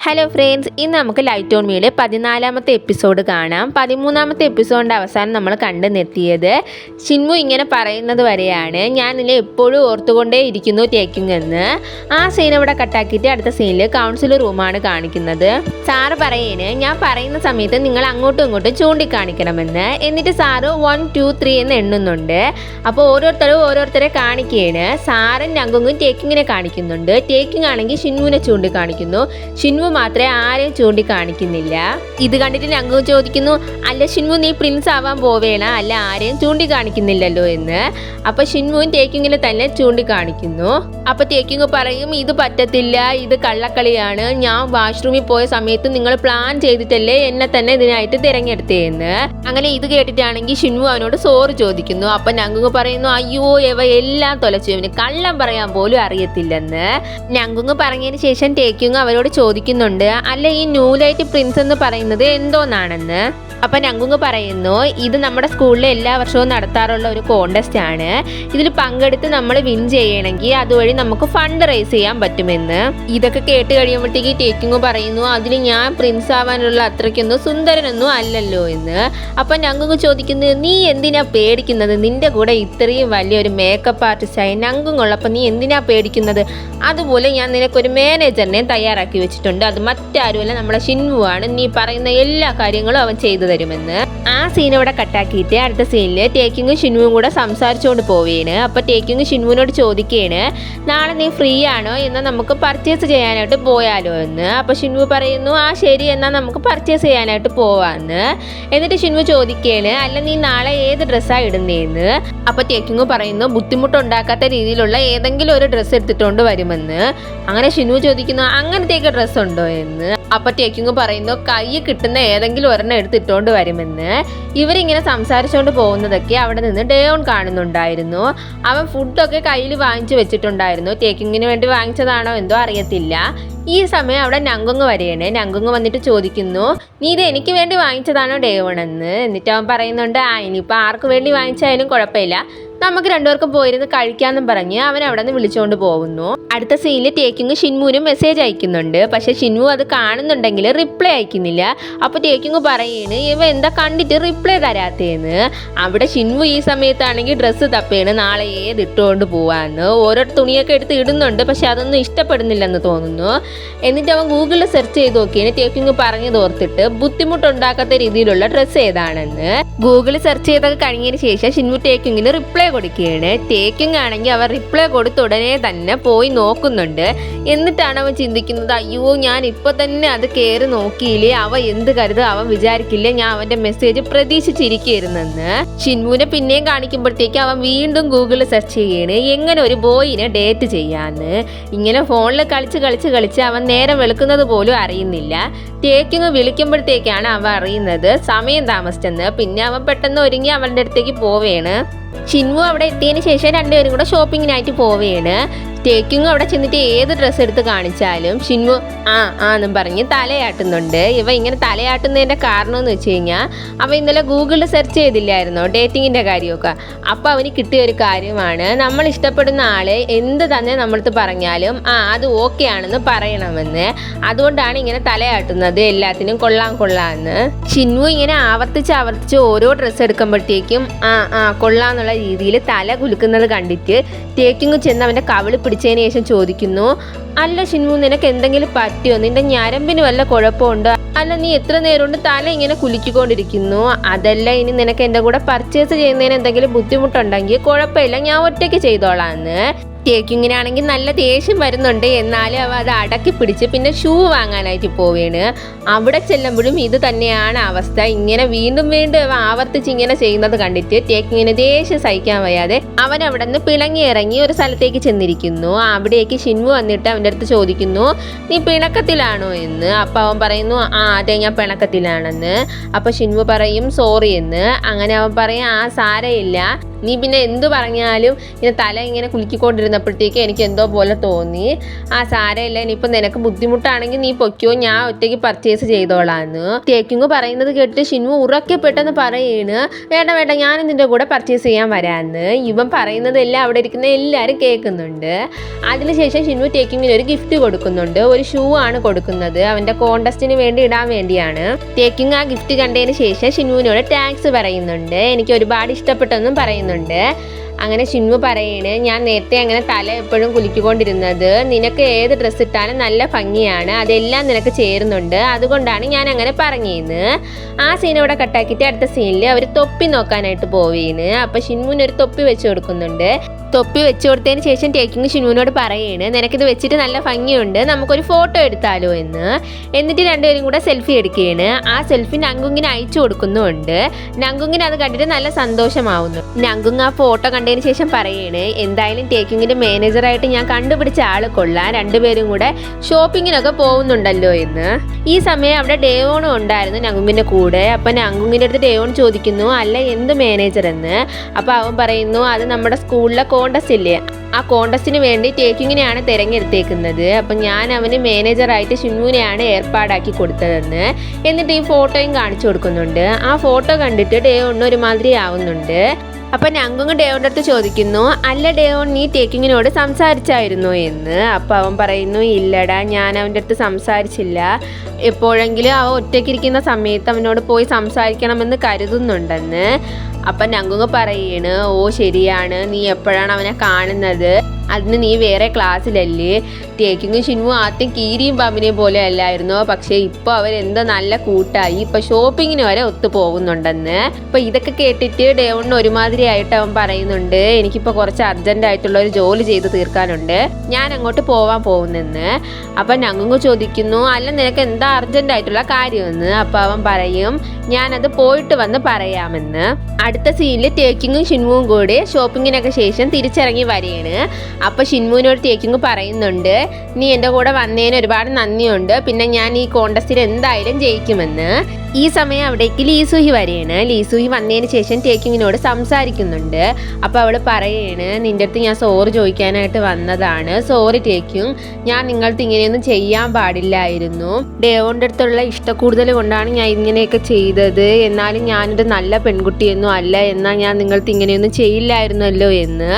Hello friends, ഇന്ന് നമുക്ക് light on മീയുടെ 14ാമത്തെ episode കാണാം. 13ാമത്തെ എപ്പിസോഡിൻ്റെ അവസാനം നമ്മൾ കണ്ടു നിർത്തിയത് ഷിൻമു ഇങ്ങനെ പറയുന്നത് വരെയാണ്, ഞാൻ നിന്നെ എപ്പോഴും ഓർത്തുകൊണ്ടേ ഇരിക്കുന്നു ടേക്കിംഗ് എന്ന്. ആ സീൻ ഇവിടെ കട്ടാക്കിയിട്ട് അടുത്ത സീനിൽ കൗൺസിലർ റൂമാണ് കാണിക്കുന്നത്. സാറ് പറയേന്, ഞാൻ പറയുന്ന സമയത്ത് നിങ്ങൾ അങ്ങോട്ടും ഇങ്ങോട്ടും ചൂണ്ടിക്കാണിക്കണമെന്ന്. എന്നിട്ട് സാറ് 1 2 3 എന്ന് എണ്ണുന്നുണ്ട്. അപ്പോൾ ഓരോരുത്തരെ കാണിക്കുകയാണ്. സാറും നങ്കുങ്ങും ടേക്കിങ്ങിനെ കാണിക്കുന്നുണ്ട്. ടേക്കിംഗ് ആണെങ്കിൽ ഷിൻമുവിനെ ചൂണ്ടിക്കാണിക്കുന്നു. ഷിൻമു മാത്രമേ ആരെയും ചൂണ്ടിക്കാണിക്കുന്നില്ല. ഇത് കണ്ടിട്ട് നങ്കും ചോദിക്കുന്നു, അല്ല ഷിൻമു നീ പ്രിൻസ് ആവാൻ പോവേണ, അല്ല ആരെയും ചൂണ്ടിക്കാണിക്കുന്നില്ലല്ലോ എന്ന്. അപ്പൊ ഷിൻമുവും ടേക്കിങ്ങിനെ തന്നെ ചൂണ്ടിക്കാണിക്കുന്നു. അപ്പൊ ടേക്കിങ് പറയും, ഇത് പറ്റത്തില്ല, ഇത് കള്ളക്കളിയാണ്. ഞാൻ വാഷ്റൂമിൽ പോയ സമയത്ത് നിങ്ങൾ പ്ലാൻ ചെയ്തിട്ടല്ലേ എന്നെ തന്നെ ഇതിനായിട്ട് തിരഞ്ഞെടുത്തേന്ന്. അങ്ങനെ ഇത് കേട്ടിട്ടാണെങ്കിൽ ഷിൻമു അവനോട് സോറി ചോദിക്കുന്നു. അപ്പൊ നങ്കുങ് പറയുന്നു, അയ്യോ എവ എല്ലാം തൊലച്ചു, ഇവന് കള്ളം പറയാൻ പോലും അറിയത്തില്ലെന്ന്. നങ്കുങ് പറഞ്ഞതിന് ശേഷം ടേക്കിങ് അവരോട് ചോദിക്കുന്നുണ്ട്, അല്ല ഈ ന്യൂ ലൈറ്റ് പ്രിൻസ് എന്ന് പറയുന്നത് എന്തോന്നാണെന്ന്. അപ്പൊ നങ്കുങ് പറയുന്നു, ഇത് നമ്മുടെ സ്കൂളിൽ എല്ലാ വർഷവും നടത്താറുള്ള ഒരു കോണ്ടസ്റ്റ് ആണ്. ഇതിൽ പങ്കെടുത്ത് നമ്മൾ വിൻ ചെയ്യണമെങ്കിൽ അതുവഴി നമുക്ക് ഫണ്ട് റേസ് ചെയ്യാൻ പറ്റുമെന്ന്. ഇതൊക്കെ കേട്ട് കഴിയുമ്പോഴത്തേക്ക് ടേക്കിങ് പറയുന്നു, അതിന് ഞാൻ പ്രിൻസ് ആവാനുള്ള അത്രയ്ക്കൊന്നും സുന്ദരനൊന്നും അല്ലല്ലോ എന്ന്. അപ്പൊ നങ്കുങ് ചോദിക്കുന്നത്, നീ എന്തിനാ പേടിക്കുന്നത്? നിന്റെ കൂടെ ഇത്രയും വലിയൊരു മേക്കപ്പ് ആർട്ടിസ്റ്റായി നങ്കുങ് ഉള്ളപ്പോൾ നീ എന്തിനാ പേടിക്കുന്നത്? അതുപോലെ ഞാൻ നിനക്കൊരു മാനേജറിനെ തയ്യാറാക്കി വെച്ചിട്ടുണ്ട്. അത് മറ്റാരുമല്ല, നമ്മളെ ഷിൻമു ആണ്. നീ പറയുന്ന എല്ലാ കാര്യങ്ങളും അവൻ ചെയ്തു തരുമെന്ന്. ആ സീൻ ഇവിടെ കട്ടാക്കിയിട്ട് അടുത്ത സീനിൽ ടേക്കിങ്ങും ഷിൻമുവും കൂടെ സംസാരിച്ചുകൊണ്ട് പോവുകയാണ്. അപ്പൊ ടേക്കിങ് ഷിൻമുവിനോട് ചോദിക്കുകയാണ്, നാളെ നീ ഫ്രീ ആണോ, എന്നാൽ നമുക്ക് പർച്ചേസ് ചെയ്യാനായിട്ട് പോയാലോ എന്ന്. അപ്പൊ ഷിൻമു പറയുന്നു, ആ ശരി, എന്നാൽ നമുക്ക് പർച്ചേസ് ചെയ്യാനായിട്ട് പോവാന്ന്. എന്നിട്ട് ഷിൻമു ചോദിക്കുകയാണ്, അല്ല നീ നാളെ ഏത് ഡ്രസ്സാണ് ഇടുന്നതെന്ന്. അപ്പൊ ടേക്കിങ് പറയുന്നു, ബുദ്ധിമുട്ടുണ്ടാക്കാത്ത രീതിയിലുള്ള ഏതെങ്കിലും ഒരു ഡ്രസ്സ് എടുത്തിട്ടുണ്ട് വരുമെന്ന്. അങ്ങനെ ഷിൻമു ചോദിക്കുന്നു, അങ്ങനത്തെയൊക്കെ ഡ്രസ്സ് ഉണ്ടോ എന്ന്. അപ്പൊ ടേക്കിങ് പറയുന്നു, കൈ കിട്ടുന്ന ഏതെങ്കിലും ഒരെണ്ണം എടുത്തിട്ടോണ്ട് വരുമെന്ന്. ഇവരിങ്ങനെ സംസാരിച്ചുകൊണ്ട് പോകുന്നതൊക്കെ അവിടെ നിന്ന് ഡേയോൺ കാണുന്നുണ്ടായിരുന്നു. അവൻ ഫുഡൊക്കെ കയ്യിൽ വാങ്ങിച്ചു വെച്ചിട്ടുണ്ടായിരുന്നു. ടേക്കിങ്ങിന് വേണ്ടി വാങ്ങിച്ചതാണോ എന്തോ അറിയത്തില്ല. ഈ സമയം അവിടെ നങ്കുങ് വരെയാണ്. നങ്കുങ് വന്നിട്ട് ചോദിക്കുന്നു, നീ ഇത് എനിക്ക് വേണ്ടി വാങ്ങിച്ചതാണോ ഡേയോൺ എന്ന്. എന്നിട്ട് അവൻ പറയുന്നുണ്ട്, ഇനിയിപ്പോൾ ആർക്ക് വേണ്ടി വാങ്ങിച്ചാലും കുഴപ്പമില്ല, നമുക്ക് രണ്ടുപേർക്കും പോയിരുന്ന് കഴിക്കാമെന്നും പറഞ്ഞ് അവൻ അവിടെ നിന്ന് വിളിച്ചുകൊണ്ട് പോകുന്നു. അടുത്ത സീനിൽ ടേക്കിങ് ഷിൻമുവിനും മെസ്സേജ് അയക്കുന്നുണ്ട്. പക്ഷെ ഷിൻമു അത് കാണുന്നുണ്ടെങ്കിൽ റിപ്ലൈ അയക്കുന്നില്ല. അപ്പോൾ ടേക്കിങ് പറയുന്നു, ഇവ എന്താ കണ്ടിട്ട് റിപ്ലൈ തരാത്തേന്ന്. അവിടെ ഷിൻമു ഈ സമയത്താണെങ്കിൽ ഡ്രസ്സ് തപ്പേണ്, നാളെ ഏത് ഇട്ടുകൊണ്ട് പോവാന്ന്. ഓരോ തുണിയൊക്കെ എടുത്ത് ഇടുന്നുണ്ട്, പക്ഷെ അതൊന്നും ഇഷ്ടപ്പെടുന്നില്ലെന്ന് തോന്നുന്നു. എന്നിട്ട് അവൻ ഗൂഗിളിൽ സെർച്ച് ചെയ്ത് നോക്കിയാണ് ടേക്കിങ് പറഞ്ഞു തോർത്തിട്ട് ബുദ്ധിമുട്ടുണ്ടാക്കാത്ത രീതിയിലുള്ള ഡ്രസ്സ് ഏതാണെന്ന്. ഗൂഗിളിൽ സെർച്ച് ചെയ്തൊക്കെ കഴിഞ്ഞതിന് ശേഷം ഷിൻമു ടേക്കിങ്ങിന് റിപ്ലൈ കൊടുക്കുകയാണ്. ടേക്കിംഗ് ആണെങ്കിൽ അവർ റിപ്ലൈ കൊടുത്ത ഉടനെ തന്നെ പോയി നോക്കുന്നുണ്ട്. എന്നിട്ടാണ് അവൻ ചിന്തിക്കുന്നത്, അയ്യോ ഞാൻ ഇപ്പൊ തന്നെ അത് കയറി നോക്കിയില്ലേ, അവ എന്ത് കരുത്, അവൻ വിചാരിക്കില്ലേ ഞാൻ അവന്റെ മെസ്സേജ് പ്രതീക്ഷിച്ചിരിക്കുകയായിരുന്നെന്ന്. ഷിൻമുവിനെ പിന്നെയും കാണിക്കുമ്പോഴത്തേക്ക് അവൻ വീണ്ടും ഗൂഗിളിൽ സെർച്ച് ചെയ്യാണ് എങ്ങനെ ഒരു ബോയിനെ ഡേറ്റ് ചെയ്യാന്ന്. ഇങ്ങനെ ഫോണിൽ കളിച്ച് അവൻ നേരെ വെളുക്കുന്നത് പോലും അറിയുന്നില്ല. ടേക്കിങ് വിളിക്കുമ്പോഴത്തേക്കാണ് അവൻ അറിയുന്നത് സമയം താമസിച്ചെന്ന്. പിന്നെ അവൻ പെട്ടെന്ന് ഒരുങ്ങി അവളുടെ അടുത്തേക്ക് പോവുകയാണ്. ഷിൻമു അവിടെ എത്തിയതിന് ശേഷം രണ്ടുപേരും കൂടെ ഷോപ്പിങ്ങിനായിട്ട് പോവുകയാണ്. ടേക്കിങ് അവിടെ ചെന്നിട്ട് ഏത് ഡ്രസ്സ് എടുത്ത് കാണിച്ചാലും ഷിൻമു എന്നും പറഞ്ഞ് തലയാട്ടുന്നുണ്ട്. ഇവ ഇങ്ങനെ തലയാട്ടുന്നതിൻ്റെ കാരണം എന്ന് വെച്ച് കഴിഞ്ഞാൽ അവ ഇന്നലെ ഗൂഗിളിൽ സെർച്ച് ചെയ്തില്ലായിരുന്നോ ഡേറ്റിങ്ങിൻ്റെ കാര്യമൊക്കെ. അപ്പോൾ അവന് കിട്ടിയ ഒരു കാര്യമാണ്, നമ്മൾ ഇഷ്ടപ്പെടുന്ന ആളെ എന്ത് തന്നെ നമ്മളടുത്ത് പറഞ്ഞാലും അത് ഓക്കെ ആണെന്ന് പറയണമെന്ന്. അതുകൊണ്ടാണ് ഇങ്ങനെ തലയാട്ടുന്നത്, എല്ലാത്തിനും കൊള്ളാന്ന്. ഷിൻമു ഇങ്ങനെ ആവർത്തിച്ച് ഓരോ ഡ്രസ്സ് എടുക്കുമ്പോഴത്തേക്കും കൊള്ളാന്നുള്ള രീതിയിൽ തല കുലുക്കുന്നത് കണ്ടിട്ട് ടേക്കിങ് ചെന്ന് അവൻ്റെ കവിള് പിടിച്ചതിന് ശേഷം ചോദിക്കുന്നു, അല്ല ഷിൻമു നിനക്ക് എന്തെങ്കിലും പറ്റിയോ, നിന്റെ ഞരമ്പിന് വല്ല കുഴപ്പമുണ്ടോ, അല്ല നീ എത്ര നേരം കൊണ്ട് തല ഇങ്ങനെ കുലുക്കിക്കൊണ്ടിരിക്കുന്നു, അതല്ല ഇനി നിനക്ക് എൻ്റെ കൂടെ പർച്ചേസ് ചെയ്യുന്നതിന് എന്തെങ്കിലും ബുദ്ധിമുട്ടുണ്ടെങ്കിൽ കുഴപ്പമില്ല, ഞാൻ ഒറ്റയ്ക്ക് ചെയ്തോളാന്ന്. ടേക്കിങ്ങിനാണെങ്കിൽ നല്ല ദേഷ്യം വരുന്നുണ്ട്. എന്നാലും അവ അത് അടക്കി പിടിച്ച് പിന്നെ ഷൂ വാങ്ങാനായിട്ട് പോവുകയാണ്. അവിടെ ചെല്ലുമ്പോഴും ഇത് തന്നെയാണ് അവസ്ഥ. ഇങ്ങനെ വീണ്ടും ആവർത്തിച്ച് ഇങ്ങനെ ചെയ്യുന്നത് കണ്ടിട്ട് ടേക്കിങ്ങിന് ദേഷ്യം സഹിക്കാൻ വയ്യാതെ അവൻ അവിടെ നിന്ന് പിണങ്ങി ഇറങ്ങി ഒരു സ്ഥലത്തേക്ക് ചെന്നിരിക്കുന്നു. അവിടേക്ക് ഷിൻമു വന്നിട്ട് അവൻ്റെ അടുത്ത് ചോദിക്കുന്നു, നീ പിണക്കത്തിലാണോ എന്ന്. അപ്പം അവൻ പറയുന്നു, അതെ ഞാൻ പിണക്കത്തിലാണെന്ന്. അപ്പം ഷിൻമു പറയും സോറി എന്ന്. അങ്ങനെ അവൻ പറയും, സാരമില്ല, നീ പിന്നെ എന്തു പറഞ്ഞാലും ഇങ്ങനെ തല ഇങ്ങനെ കുലുക്കിക്കൊണ്ടിരുന്നപ്പോഴത്തേക്ക് എനിക്ക് എന്തോ പോലെ തോന്നി. സാരമില്ല, ഇനിയിപ്പോൾ നിനക്ക് ബുദ്ധിമുട്ടാണെങ്കിൽ നീ പൊയ്ക്കോ, ഞാൻ ഒറ്റയ്ക്ക് പർച്ചേസ് ചെയ്തോളാന്ന്. ടേക്കിങ് പറയുന്നത് കേട്ടിട്ട് ഷിൻവു ഉറക്കെ പെട്ടെന്ന് പറയാണ്, വേണ്ട വേണ്ട, ഞാനും നിൻ്റെ കൂടെ പർച്ചേസ് ചെയ്യാൻ വരാമെന്ന്. ഇവൻ പറയുന്നതെല്ലാം അവിടെ ഇരിക്കുന്ന എല്ലാവരും കേൾക്കുന്നുണ്ട്. അതിനുശേഷം ഷിൻവു ടേക്കിങ്ങിന് ഒരു ഗിഫ്റ്റ് കൊടുക്കുന്നുണ്ട്. ഒരു ഷൂ ആണ് കൊടുക്കുന്നത്, അവൻ്റെ കോണ്ടസ്റ്റിന് വേണ്ടി ഇടാൻ വേണ്ടിയാണ്. ടേക്കിങ് ആ ഗിഫ്റ്റ് കണ്ടതിന് ശേഷം ഷിൻവുവിനോട് താങ്ക്സ് പറയുന്നുണ്ട്, എനിക്ക് ഒരുപാട് ഇഷ്ടപ്പെട്ടെന്നും പറയുന്നുണ്ട്. അങ്ങനെ ഷിൻവു പറയണ്, ഞാൻ നേരത്തെ അങ്ങനെ തല എപ്പോഴും കുലുക്കിക്കൊണ്ടിരുന്നത്, നിനക്ക് ഏത് ഡ്രസ്സ് ഇട്ടാലും നല്ല ഭംഗിയാണ്, അതെല്ലാം നിനക്ക് ചേരുന്നുണ്ട്, അതുകൊണ്ടാണ് ഞാൻ അങ്ങനെ പറഞ്ഞേന്ന്. ആ സീൻ ഇവിടെ കട്ടാക്കിയിട്ട് അടുത്ത സീനിൽ അവർ തൊപ്പി നോക്കാനായിട്ട് പോവേന്ന്. അപ്പോൾ ഷിൻവുവിന് ഒരു തൊപ്പി വെച്ച് കൊടുക്കുന്നുണ്ട്. തൊപ്പി വെച്ച് കൊടുത്തതിന് ശേഷം ടേക്കിങ് ഷിൻവുവിനോട് പറയാണ്, നിനക്കിത് വെച്ചിട്ട് നല്ല ഭംഗിയുണ്ട്, നമുക്കൊരു ഫോട്ടോ എടുത്താലോ എന്ന്. എന്നിട്ട് രണ്ടുപേരും കൂടെ സെൽഫി എടുക്കുകയാണ്. ആ സെൽഫി നങ്കുങ്ങിന് അയച്ചു കൊടുക്കുന്നുണ്ട്. നങ്കുങ്ങിന് അത് കണ്ടിട്ട് നല്ല സന്തോഷമാവുന്നു. നങ്കുങ് ആ ഫോട്ടോ കണ്ടതിന് ശേഷം പറയാണ്, എന്തായാലും ടേക്കിങ്ങിൻ്റെ മാനേജറായിട്ട് ഞാൻ കണ്ടുപിടിച്ച ആള് കൊള്ളാം, രണ്ടുപേരും കൂടെ ഷോപ്പിങ്ങിനൊക്കെ പോകുന്നുണ്ടല്ലോ എന്ന്. ഈ സമയം അവിടെ ഡേവോണും ഉണ്ടായിരുന്നു നങ്കുങ്ങിൻ്റെ കൂടെ. അപ്പം നങ്കുങ്ങിൻ്റെ അടുത്ത് ഡേവോൺ ചോദിക്കുന്നു, അല്ല എന്ത് മാനേജർ എന്ന്. അപ്പോൾ അവൻ പറയുന്നു, അത് നമ്മുടെ സ്കൂളിലെ കോണ്ടസ്റ്റ് ഇല്ലേ, ആ കോണ്ടസ്റ്റിന് വേണ്ടി ടേക്കിങ്ങിനെയാണ് തിരഞ്ഞെടുത്തേക്കുന്നത്. അപ്പം ഞാൻ അവന് മാനേജറായിട്ട് ഷിൻവുവിനെയാണ് ഏർപ്പാടാക്കി കൊടുത്തതെന്ന്. എന്നിട്ട് ഈ ഫോട്ടോയും കാണിച്ചു കൊടുക്കുന്നുണ്ട്. ആ ഫോട്ടോ കണ്ടിട്ട് ഡേവോണിന് ഒരുമാതിരി ആവുന്നുണ്ട്. അപ്പം നങ്കുങ് ഡേവോണിൻ്റെ അടുത്ത് ചോദിക്കുന്നു, അല്ല ഡേവോൺ, നീ ടേക്കിങ്ങിനോട് സംസാരിച്ചായിരുന്നോ എന്ന്. അപ്പം അവൻ പറയുന്നു, ഇല്ലടാ, ഞാൻ അവൻ്റെ അടുത്ത് സംസാരിച്ചില്ല, എപ്പോഴെങ്കിലും അവൻ ഒറ്റയ്ക്കിരിക്കുന്ന സമയത്ത് അവനോട് പോയി സംസാരിക്കണമെന്ന് കരുതുന്നുണ്ടെന്ന്. അപ്പം നങ്കുങ് പറയാണ്, ഓ ശരിയാണ്, നീ എപ്പോഴാണ് അവനെ കാണുന്നത്, അതിന് നീ വേറെ ക്ലാസ്സിലല്ലേ. ടേക്കിങ് ഷിൻവു ആദ്യം കീരിയും പാമ്പിനെയും പോലെ അല്ലായിരുന്നു, പക്ഷേ ഇപ്പോൾ അവരെന്തോ നല്ല കൂട്ടായി, ഇപ്പോൾ ഷോപ്പിങ്ങിന് വരെ ഒത്തു പോകുന്നുണ്ടെന്ന്. അപ്പോൾ ഇതൊക്കെ കേട്ടിട്ട് ഡേവണിന് ഒരുമാതിരി ആയിട്ട് അവൻ പറയുന്നുണ്ട്, എനിക്കിപ്പോൾ കുറച്ച് അർജൻറ്റായിട്ടുള്ള ഒരു ജോലി ചെയ്ത് തീർക്കാനുണ്ട്, ഞാൻ അങ്ങോട്ട് പോവാൻ പോകുന്നെന്ന്. അപ്പം നങ്കുങ് ചോദിക്കുന്നു, അല്ല നിനക്ക് എന്താ അർജൻറ്റായിട്ടുള്ള കാര്യമെന്ന്. അപ്പോൾ അവൻ പറയും, ഞാനത് പോയിട്ട് വന്ന് പറയാമെന്ന്. അടുത്ത സീനിൽ ടേക്കിങ്ങും ഷിൻവുവും കൂടി ഷോപ്പിങ്ങിനൊക്കെ ശേഷം തിരിച്ചിറങ്ങി വരികയാണ്. അപ്പോൾ ഷിൻവുവിനോട് ടേക്കിങ് പറയുന്നുണ്ട്, നീ എൻ്റെ കൂടെ വന്നതിന് ഒരുപാട് നന്ദിയുണ്ട്, പിന്നെ ഞാൻ ഈ കോണ്ടസ്റ്റിൽ എന്തായാലും ജയിക്കുമെന്ന്. ഈ സമയം അവിടേക്ക് ലീസൂഹി വരികയാണ്. ലീസൂഹി വന്നതിന് ശേഷം ടേക്കിങ്ങിനോട് സംസാരിക്കുന്നുണ്ട്. അപ്പോൾ അവൾ പറയാണ്, നിൻ്റെ അടുത്ത് ഞാൻ സോറി ചോദിക്കാനായിട്ട് വന്നതാണ്, സോറി ടേക്കിങ്, ഞാൻ നിങ്ങളടുത്ത് ഇങ്ങനെയൊന്നും ചെയ്യാൻ പാടില്ലായിരുന്നു, ഡേവോണിൻ്റെ അടുത്തുള്ള ഇഷ്ടക്കൂടുതൽ കൊണ്ടാണ് ഞാൻ ഇങ്ങനെയൊക്കെ ചെയ്തത്, എന്നാലും ഞാനൊരു നല്ല പെൺകുട്ടിയൊന്നും അല്ല, എന്നാൽ ഞാൻ നിങ്ങളടുത്ത് ഇങ്ങനെയൊന്നും ചെയ്യില്ലായിരുന്നല്ലോ എന്ന്.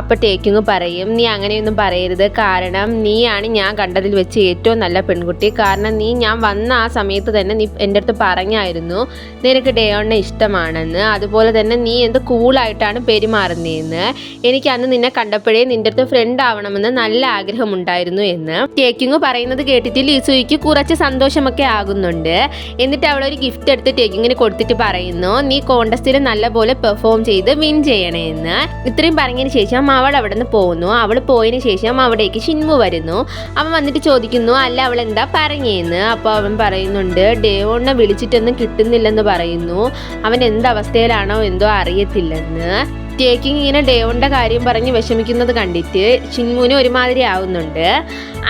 അപ്പോൾ ടേക്കിങ് പറയും, നീ അങ്ങനെയൊന്നും പറയരുത്, കാരണം നീയാണ് ഞാൻ കണ്ടതിൽ വെച്ച് ഏറ്റവും നല്ല പെൺകുട്ടി, കാരണം നീ ഞാൻ വന്ന ആ സമയത്ത് തന്നെ നീ എൻ്റെ അടുത്ത് പറഞ്ഞായിരുന്നു നിനക്ക് ഡേവോണിനെ ഇഷ്ടമാണെന്ന്, അതുപോലെ തന്നെ നീ എന്ത് കൂളായിട്ടാണ് പെരുമാറുന്നതെന്ന്, എനിക്ക് അന്ന് നിന്നെ കണ്ടപ്പോഴേ നിൻ്റെ അടുത്ത് ഫ്രണ്ട് ആവണമെന്ന് നല്ല ആഗ്രഹമുണ്ടായിരുന്നു എന്ന്. ടേക്കിങ് പറയുന്നത് കേട്ടിട്ട് ലീസൂയിക്ക് കുറച്ച് സന്തോഷമൊക്കെ ആകുന്നുണ്ട്. എന്നിട്ട് അവളൊരു ഗിഫ്റ്റ് എടുത്ത് ടേക്കിങ്ങിന് കൊടുത്തിട്ട് പറയുന്നു, നീ കോണ്ടസ്റ്റിൽ നല്ലപോലെ പെർഫോം ചെയ്ത് വിൻ ചെയ്യണമെന്ന്. ഇത്രയും പറഞ്ഞതിന് ശേഷം അവൾ അവിടെ നിന്ന് പോകുന്നു. അവൾ പോയതിന് ശേഷം അവിടേക്ക് ഷിൻവു വരുന്നു. അവൻ വന്നിട്ട് ചോദിക്കുന്നു, അല്ല അവൾ എന്താ പറഞ്ഞേന്ന്. അപ്പോൾ അവൻ പറയുന്നുണ്ട്, ഡേവോണിനെ വിളിച്ചിട്ടൊന്നും കിട്ടുന്നില്ലെന്ന് പറയുന്നു, അവൻ എന്തവസ്ഥയിലാണോ എന്തോ അറിയത്തില്ലെന്ന്. ടേക്കിങ് ഇങ്ങനെ ഡേവോണിൻ്റെ കാര്യം പറഞ്ഞ് വിഷമിക്കുന്നത് കണ്ടിട്ട് ഷിൻവുവിന് ഒരുമാതിരി ആവുന്നുണ്ട്.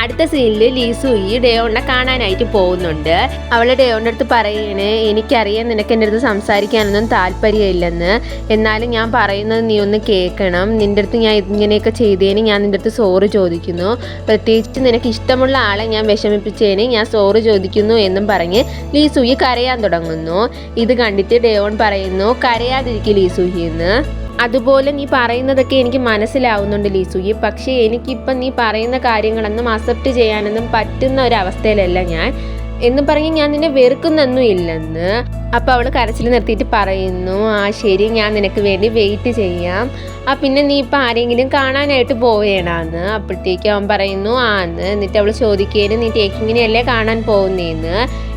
അടുത്ത സീനിൽ ലീസൂയി ഡേവോണിനെ കാണാനായിട്ട് പോകുന്നുണ്ട്. അവൾ ഡേവോണിൻ്റെ അടുത്ത് പറയണേ, എനിക്കറിയാം നിനക്ക് എൻ്റെ അടുത്ത് സംസാരിക്കാനൊന്നും താല്പര്യമില്ലെന്ന്, എന്നാലും ഞാൻ പറയുന്നത് നീ ഒന്ന് കേൾക്കണം, നിൻ്റെ അടുത്ത് ഞാൻ ഇങ്ങനെയൊക്കെ ചെയ്തതിന് ഞാൻ നിൻ്റെ അടുത്ത് സോറി ചോദിക്കുന്നു, പ്രത്യേകിച്ച് നിനക്ക് ഇഷ്ടമുള്ള ആളെ ഞാൻ വിഷമിപ്പിച്ചതിന് ഞാൻ സോറി ചോദിക്കുന്നു എന്നും പറഞ്ഞ് ലീസൂയി കരയാൻ തുടങ്ങുന്നു. ഇത് കണ്ടിട്ട് ഡേവോൺ പറയുന്നു, കരയാതിരിക്കും ലീസൂയി എന്ന്. അതുപോലെ നീ പറയുന്നതൊക്കെ എനിക്ക് മനസ്സിലാവുന്നുണ്ട് ലീസൂയി, പക്ഷേ എനിക്കിപ്പം നീ പറയുന്ന കാര്യങ്ങളൊന്നും അക്സെപ്റ്റ് ചെയ്യാനൊന്നും പറ്റുന്ന ഒരവസ്ഥയിലല്ല ഞാൻ എന്ന് പറഞ്ഞ് ഞാൻ നിന്നെ വെറുക്കുന്നൊന്നും ഇല്ലെന്ന്. അപ്പോൾ അവൾ കരച്ചിൽ നിർത്തിയിട്ട് പറയുന്നു, ആ ശരി, ഞാൻ നിനക്ക് വേണ്ടി വെയിറ്റ് ചെയ്യാം, പിന്നെ നീ ഇപ്പം ആരെങ്കിലും കാണാനായിട്ട് പോവേണമെന്ന്. അപ്പോഴത്തേക്കും അവൻ പറയുന്നു ആന്ന്. എന്നിട്ട് അവൾ ചോദിക്കുകയാണ്, നീ ടേക്കിങ്ങിനെയല്ലേ കാണാൻ പോകുന്നതെന്ന്.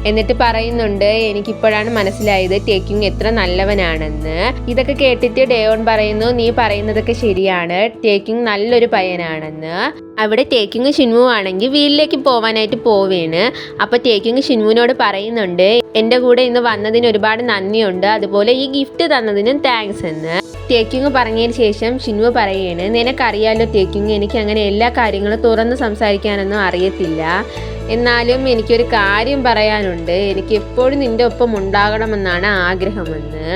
എന്നിട്ട് പറയുന്നുണ്ട്, എനിക്കിപ്പോഴാണ് മനസ്സിലായത് ടേക്കിങ് എത്ര നല്ലവനാണെന്ന്. ഇതൊക്കെ കേട്ടിട്ട് ഡേവോൺ പറയുന്നു, നീ പറയുന്നതൊക്കെ ശരിയാണ്, ടേക്കിങ് നല്ലൊരു പയ്യനാണെന്ന്. അവിടെ ടേക്കിങ് ഷിൻവു ആണെങ്കിൽ വീട്ടിലേക്ക് പോവാനായിട്ട് പോവേണ്. അപ്പോൾ ടേക്കിങ് ഷിൻവുവിനോട് പറയുന്നുണ്ട്, എൻ്റെ കൂടെ ഇന്ന് വന്നതിന് ഒരുപാട് നന്ദിയുണ്ട്, അതുപോലെ ഈ ഗിഫ്റ്റ് തന്നതിനും താങ്ക്സ് എന്ന്. ടേക്കിങ് പറഞ്ഞതിന് ശേഷം ഷിൻവു പറയുകയാണ്, നിനക്കറിയാലോ ടേക്കിങ്, എനിക്ക് അങ്ങനെ എല്ലാ കാര്യങ്ങളും തുറന്ന് സംസാരിക്കാനൊന്നും അറിയത്തില്ല. എന്നാലും എനിക്കൊരു കാര്യം പറയാനുണ്ട്, എനിക്ക് എപ്പോഴും നിൻ്റെ ഒപ്പം ഉണ്ടാകണമെന്നാണ് ആഗ്രഹമെന്ന്.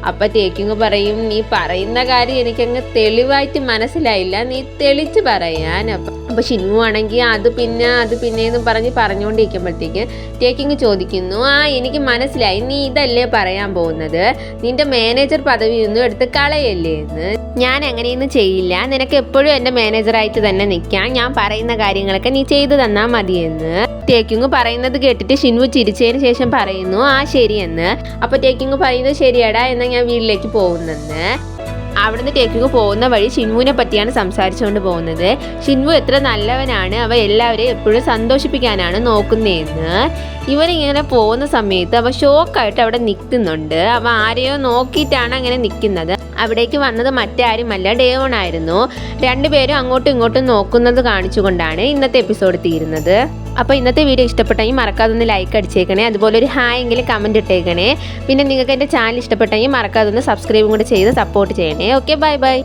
അപ്പം ടേക്കിങ് പറയും, നീ പറയുന്ന കാര്യം എനിക്കങ്ങ് തെളിവായിട്ട് മനസ്സിലായില്ല, നീ തെളിച്ച് പറയാൻ. അപ്പോൾ ഷിൻവു ആണെങ്കിൽ അത് പിന്നെ എന്ന് പറഞ്ഞുകൊണ്ടിരിക്കുമ്പോഴത്തേക്ക് ടേക്കിങ് ചോദിക്കുന്നു, എനിക്ക് മനസ്സിലായി, നീ ഇതല്ലേ പറയാൻ പോകുന്നത്, നിൻ്റെ മാനേജർ പദവി ഒന്നും എടുത്ത് കളയല്ലേ എന്ന്. ഞാൻ അങ്ങനെയൊന്നും ചെയ്യില്ല, നിനക്ക് എപ്പോഴും എൻ്റെ മാനേജറായിട്ട് തന്നെ നിൽക്കാം, ഞാൻ പറയുന്ന കാര്യങ്ങളൊക്കെ നീ ചെയ്തു തന്നാൽ മതിയെന്ന്. ടേക്കിങ് പറയുന്നത് കേട്ടിട്ട് ഷിൻവു ചിരിച്ചതിന് ശേഷം പറയുന്നു, ശരിയെന്ന്. അപ്പോൾ ടേക്കിങ് പറയുന്നത്, ശരിയാടാ, എന്നാൽ ഞാൻ വീട്ടിലേക്ക് പോകുന്നെന്ന്. അവിടുന്ന് ടേക്കിങ് പോകുന്ന വഴി ഷിൻവുവിനെ പറ്റിയാണ് സംസാരിച്ചുകൊണ്ട് പോകുന്നത്. ഷിൻവു എത്ര നല്ലവനാണ്, അവ എല്ലാവരെയും എപ്പോഴും സന്തോഷിപ്പിക്കാനാണ് നോക്കുന്നതെന്ന്. ഇവനിങ്ങനെ പോകുന്ന സമയത്ത് അവ ഷോക്കായിട്ട് അവിടെ നിൽക്കുന്നുണ്ട്. അവ ആരെയോ നോക്കിയിട്ടാണ് അങ്ങനെ നിൽക്കുന്നത്. അവിടേക്ക് വന്നത് മറ്റാരുമല്ല, ഡേവൺ ആയിരുന്നു. രണ്ടുപേരും അങ്ങോട്ടും ഇങ്ങോട്ടും നോക്കുന്നത് കാണിച്ചുകൊണ്ടാണ് ഇന്നത്തെ എപ്പിസോഡ് തീരുന്നത്. അപ്പോൾ ഇന്നത്തെ വീഡിയോ ഇഷ്ടപ്പെട്ടെങ്കിൽ മറക്കാതെ ഒന്ന് ലൈക്ക് അടിച്ചേക്കണേ, അതുപോലെ ഒരു ഹായ് എങ്കിലും കമൻറ്റ് ഇട്ടേക്കണേ. പിന്നെ നിങ്ങൾക്ക് എൻ്റെ ചാനൽ ഇഷ്ടപ്പെട്ടെങ്കിൽ മറക്കാതെ ഒന്ന് സബ്സ്ക്രൈബും കൂടെ ചെയ്ത് സപ്പോർട്ട് ചെയ്യണേ. Okay, bye bye.